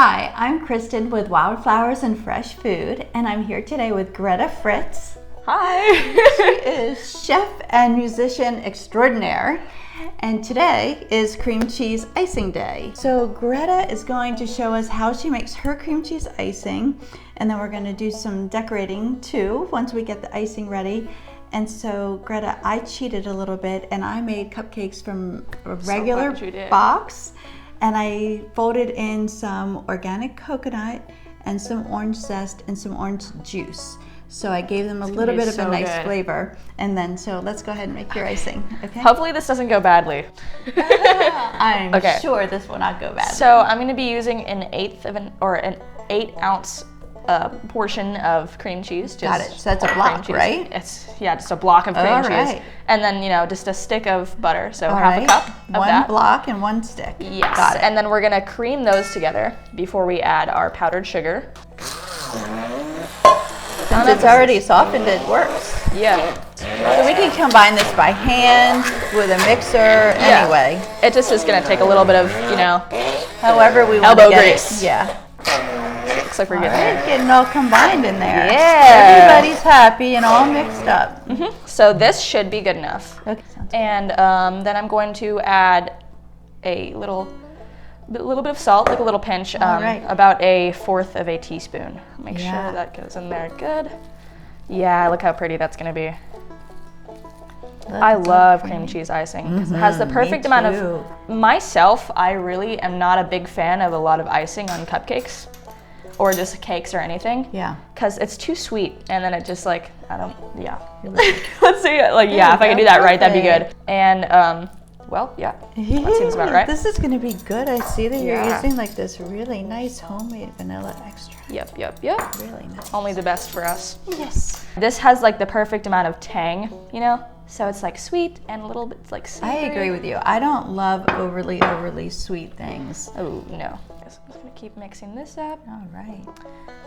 Hi, I'm Kristen with Wildflowers and Fresh Food, and I'm here today with Greta Fritz. Hi! She is chef and musician extraordinaire, and today is cream cheese icing day. So Greta is going to show us how she makes her cream cheese icing, and then we're going to do some decorating too once we get the icing ready. And so Greta, I cheated a little bit and I made cupcakes from a regular box. And I folded in some organic coconut and some orange zest and some orange juice. So I gave them a little bit of a nice flavor. And then, so let's go ahead and make your icing, okay? Hopefully this doesn't go badly. I'm sure this will not go badly. So I'm gonna be using an 8 ounce portion of cream cheese. Got it, so that's a block, right? It's, just a block of cream cheese. And then, just a stick of butter, so half a cup of one block and one stick. Yes, got it. And then we're gonna cream those together before we add our powdered sugar. Since it's already softened, it works. Yeah. So we can combine this by hand, with a mixer, anyway. It just is gonna take a little bit of, however we want elbow to get grease. It. Yeah. Looks like we're getting all combined in there. Yeah. Everybody's happy and all mixed up. Mm-hmm. So this should be good enough. Okay. And then I'm going to add a little bit of salt, like a little pinch, about 1/4 teaspoon. Make sure that goes in there good. Yeah, look how pretty that's going to be. I love cream cheese icing because it has the perfect amount of. Myself, I really am not a big fan of a lot of icing on cupcakes or just cakes or anything. Yeah. Because it's too sweet, and then it just let's see, if I can do that right, that'd be good. And that seems about right. This is gonna be good. I see that you're using like this really nice homemade vanilla extract. Yep. Really nice. Only the best for us. Yes. This has like the perfect amount of tang, so it's like sweet and a little bit like savory. I agree with you. I don't love overly sweet things. Oh no. I'm just gonna keep mixing this up. All right.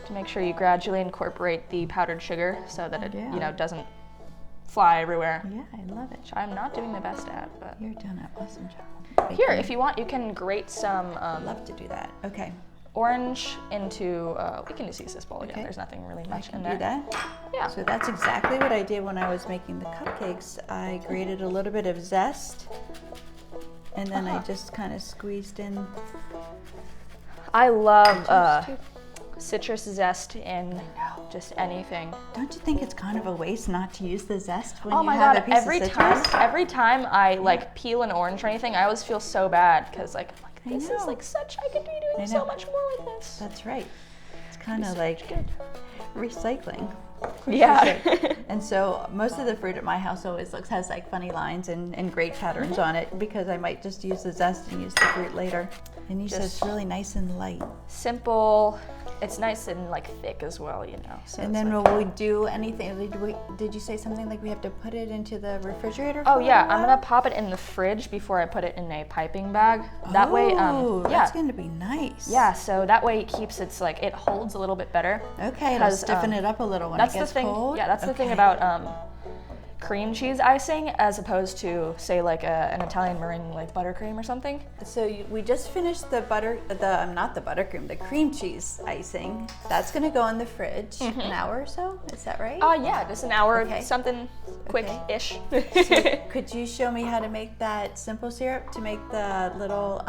To make sure you gradually incorporate the powdered sugar so that it doesn't fly everywhere. Yeah, I love it. Which I'm not doing the best at, but you're doing an awesome job. Here, if you want, you can grate some. I'd love to do that. Okay. Orange into. We can just use this bowl again. There's nothing really much in there. Do that. Yeah. So that's exactly what I did when I was making the cupcakes. I grated a little bit of zest, and then I just kind of squeezed in. I love citrus zest in just anything. Don't you think it's kind of a waste not to use the zest when oh you my have God, a piece of citrus? Every time I peel an orange or anything, I always feel so bad because this is such, I could be doing so much more with this. That's right. It's kind of like recycling. Yeah. And so most of the fruit at my house always has like funny lines and great patterns on it because I might just use the zest and use the fruit later. And you said it's really nice and light. Simple. It's nice and thick as well, So and then will we do anything? Did you say something like we have to put it into the refrigerator? Oh yeah, I'm gonna pop it in the fridge before I put it in a piping bag. That way, that's gonna be nice. Yeah, so that way it keeps it holds a little bit better. Okay, it'll stiffen it up a little when it gets cold. Yeah, that's the thing about cream cheese icing as opposed to say an Italian meringue like buttercream or something. So we just finished the cream cheese icing. That's gonna go in the fridge an hour or so. Is that right? Yeah, just an hour, something quick-ish. So could you show me how to make that simple syrup to make the little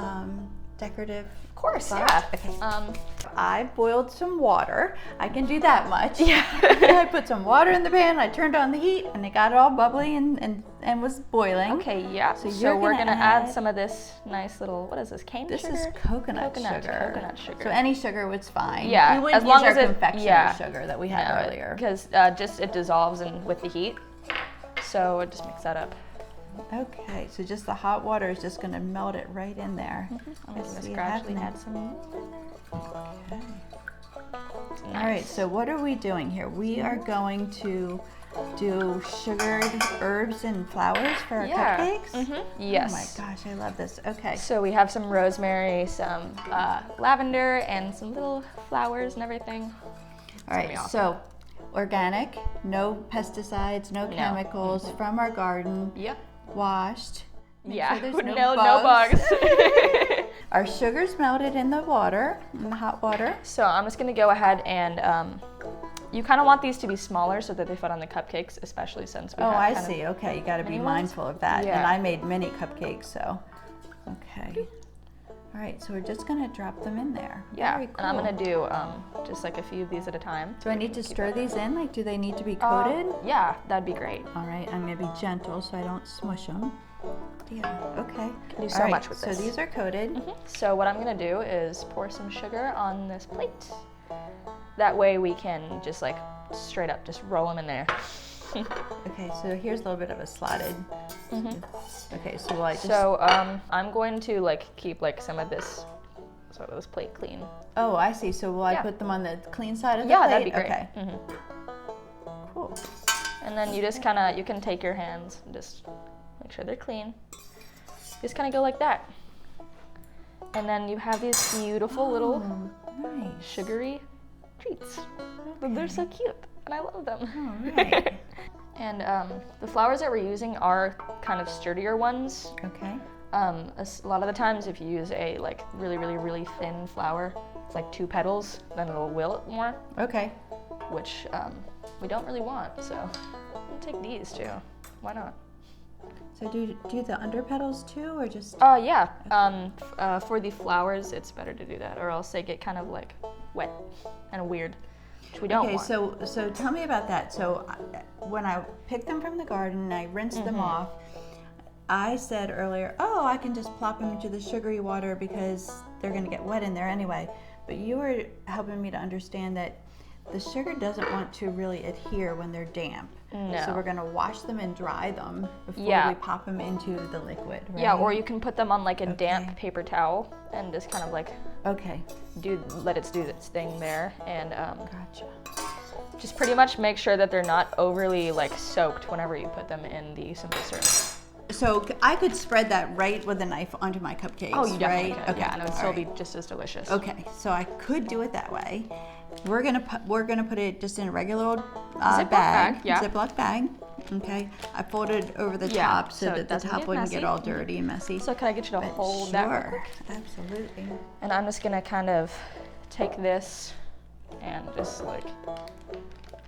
decorative? Of course, box? yeah. Okay. I boiled some water. I can do that much. Yeah. I put some water in the pan. I turned on the heat, and it got it all bubbly and was boiling. Okay, yeah. So we're gonna add some of this nice little. What is this? Cane sugar? This is coconut sugar. Coconut sugar. So any sugar was fine. Yeah. We wouldn't use our confectioner sugar that we had earlier because it dissolves with the heat. So it just mix that up. Okay, so just the hot water is just going to melt it right in there. I'm just gradually add some. Okay. All right, so what are we doing here? We are going to do sugared herbs and flowers for our cupcakes? Yes. Oh my gosh, I love this. Okay. So we have some rosemary, some lavender, and some little flowers and everything. All right, so organic, no pesticides, no chemicals, from our garden. Yep. Washed. Make sure there's no bugs. our sugar's melted in the water, in the hot water. So I'm just gonna go ahead and you kind of want these to be smaller so that they fit on the cupcakes, especially since we have I kind see. of Okay, you got to be ones. mindful of that. Yeah. And I made mini cupcakes, so okay. All right, so we're just gonna drop them in there. Yeah, Very cool. and I'm gonna do just like a few of these at a time. Do I need to stir these in? Like, do they need to be coated? Yeah, that'd be great. All right, I'm gonna be gentle so I don't smush them. Yeah, okay. Can do so much with this. So these are coated. So what I'm gonna do is pour some sugar on this plate. That way we can just like straight up just roll them in there. Okay, so here's a little bit of a slotted. Okay, so will I just... So I'm going to like keep like some of this plate clean. Oh, I see. So will I Yeah. put them on the clean side of the Yeah, plate? that'd be great. Okay. Cool. And then you just you can take your hands and just make sure they're clean. Just kind of go like that. And then you have these beautiful little Nice. sugary treats. They're so cute, and I love them. All right. And the flowers that we're using are kind of sturdier ones. Okay. A lot of the times, if you use a like really thin flower, it's like 2 petals, then it'll wilt more, Okay. which we don't really want. So we'll take these too. Why not? So do the under petals too, or just... Yeah. For the flowers, it's better to do that, or else they get kind of like wet and weird, which we don't Okay, want. so tell me about that. So when I picked them from the garden, I rinsed them off. I said earlier, oh, I can just plop them into the sugary water because they're going to get wet in there anyway. But you were helping me to understand that the sugar doesn't want to really adhere when they're damp. No. So we're going to wash them and dry them before we pop them into the liquid, right? Yeah, or you can put them on like a damp paper towel and just kind of like let it do its thing there, and Gotcha. just pretty much make sure that they're not overly like soaked whenever you put them in the simple syrup. So I could spread that right with a knife onto my cupcakes, Oh, you definitely right? could. Okay. Yeah, and it would All still right. be just as delicious. Okay, so I could do it that way. We're gonna put it just in a regular old Ziploc bag, bag, yeah. Ziploc bag. Okay, I folded over the Yeah, top so so it that the doesn't top get wouldn't messy. get all dirty and messy. So can I get you to But hold that real sure, quick? absolutely. And I'm just gonna kind of take this and just like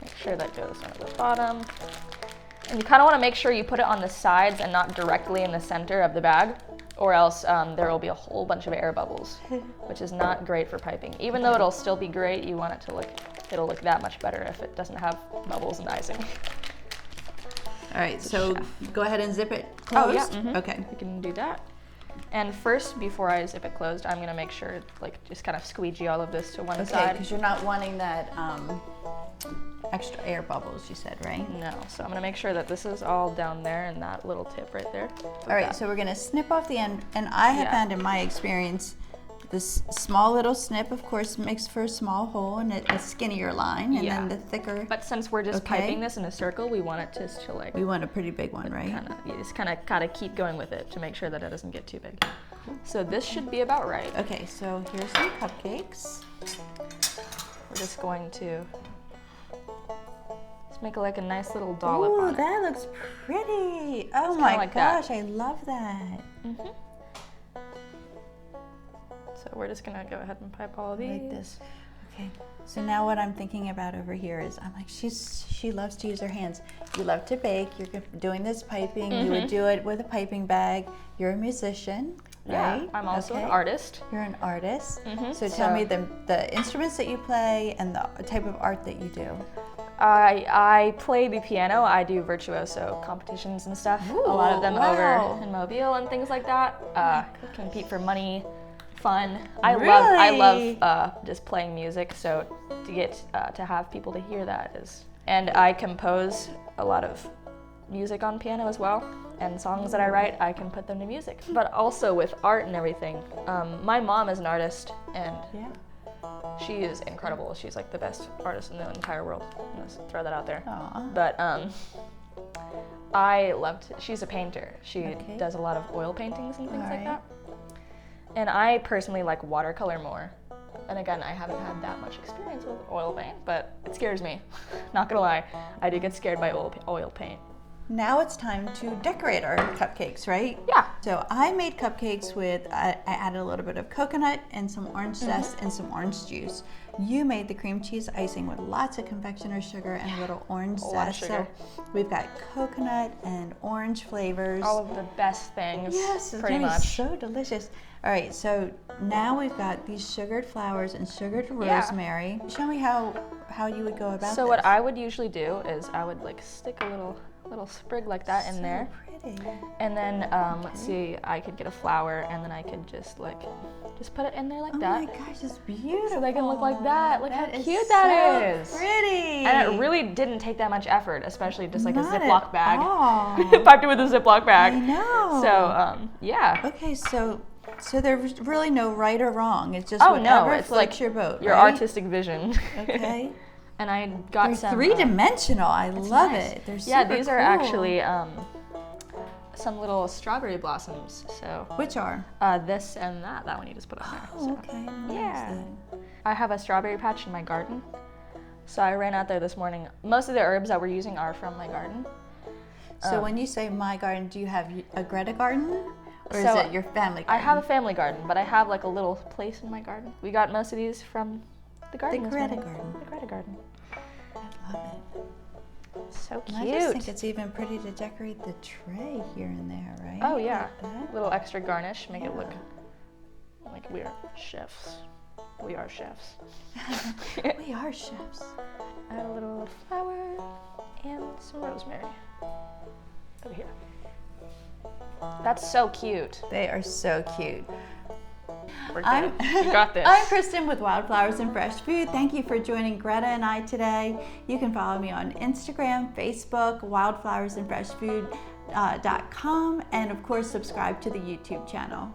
make sure that goes on the bottom. And you kind of want to make sure you put it on the sides and not directly in the center of the bag, or else there will be a whole bunch of air bubbles, which is not great for piping. Even though it'll still be great, you want it to it'll look that much better if it doesn't have bubbles and icing. All right, so go ahead and zip it closed. Oh, yeah. Okay. You can do that. And first, before I zip it closed, I'm gonna make sure, like, just kind of squeegee all of this to one Okay, side. because you're not wanting that extra air bubbles, you said, right? No, so I'm gonna make sure that this is all down there and that little tip right there. All right, so we're gonna snip off the end, and I have found in my experience, this small little snip, of course, makes for a small hole and a skinnier line, and then the thicker. But since we're just piping this in a circle, we want it to like. We want a pretty big one, right? You just kind of keep going with it to make sure that it doesn't get too big. So this should be about right. Okay, so here's some cupcakes. We're just going to just make like a nice little dollop Ooh, on it. that looks pretty. Oh It's my kinda like that. gosh, I love that. So we're just gonna go ahead and pipe all of these. Like this. Okay. So now what I'm thinking about over here is I'm like, she loves to use her hands. You love to bake. You're doing this piping. You would do it with a piping bag. You're a musician, right? Yeah, I'm also an artist. You're an artist. So tell me the instruments that you play and the type of art that you do. I play the piano. I do virtuoso competitions and stuff. Ooh, a lot of them wow. over in Mobile and things like that. Compete for money, fun. I Really? love just playing music. So to get to have people to hear that is, and I compose a lot of music on piano as well. And songs that I write, I can put them to music. But also with art and everything. My mom is an artist, and she is incredible. She's like the best artist in the entire world. Let's throw that out there. Aww. But she's a painter. She does a lot of oil paintings and things like that. And I personally like watercolor more. And again, I haven't had that much experience with oil paint, but it scares me. Not gonna lie, I do get scared by oil paint. Now it's time to decorate our cupcakes, right? Yeah. So I made cupcakes with, I added a little bit of coconut and some orange zest and some orange juice. You made the cream cheese icing with lots of confectioner's sugar and a little orange zest. So we've got coconut and orange flavors. All of the best things. Yes, it's pretty gonna much. be so delicious. All right, so now we've got these sugared flowers and sugared rosemary. Show me how you would go about this. So what I would usually do is I would like stick a little sprig like that in there. Pretty. And then let's see, I could get a flower and then I could just put it in there like that. Oh my gosh, it's beautiful. So they can look like that. Look how cute so that is. Pretty. And it really didn't take that much effort, especially just like Not a Ziploc at bag. all. Packed it with a Ziploc bag. I know. So yeah. Okay, so there's really no right or wrong. It's just Oh whatever no, it's floats like your boat. your right? artistic vision. Okay. And I got They're some three-dimensional. I love nice. it. They're super Yeah, these are cool. actually some little strawberry blossoms. So Which are? this and that one you just put on there. Oh, So. okay. Yeah. I have a strawberry patch in my garden. So I ran out there this morning. Most of the herbs that we're using are from my garden. So when you say my garden, do you have a Greta garden? Or So is it your family garden? I have a family garden, but I have like a little place in my garden. We got most of these from the garden. The this Greta morning. garden. The Greta garden. I love it. So And cute. I just think it's even pretty to decorate the tray here and there, right? Oh yeah, Like that. little extra garnish, make it look like we're chefs. We are chefs. We are chefs. Add a little flower and some rosemary over here. That's so cute. They are so cute. We're good. You got this. I'm Kristen with Wildflowers and Fresh Food. Thank you for joining Greta and I today. You can follow me on Instagram, Facebook, wildflowersandfreshfood.com, and of course subscribe to the YouTube channel.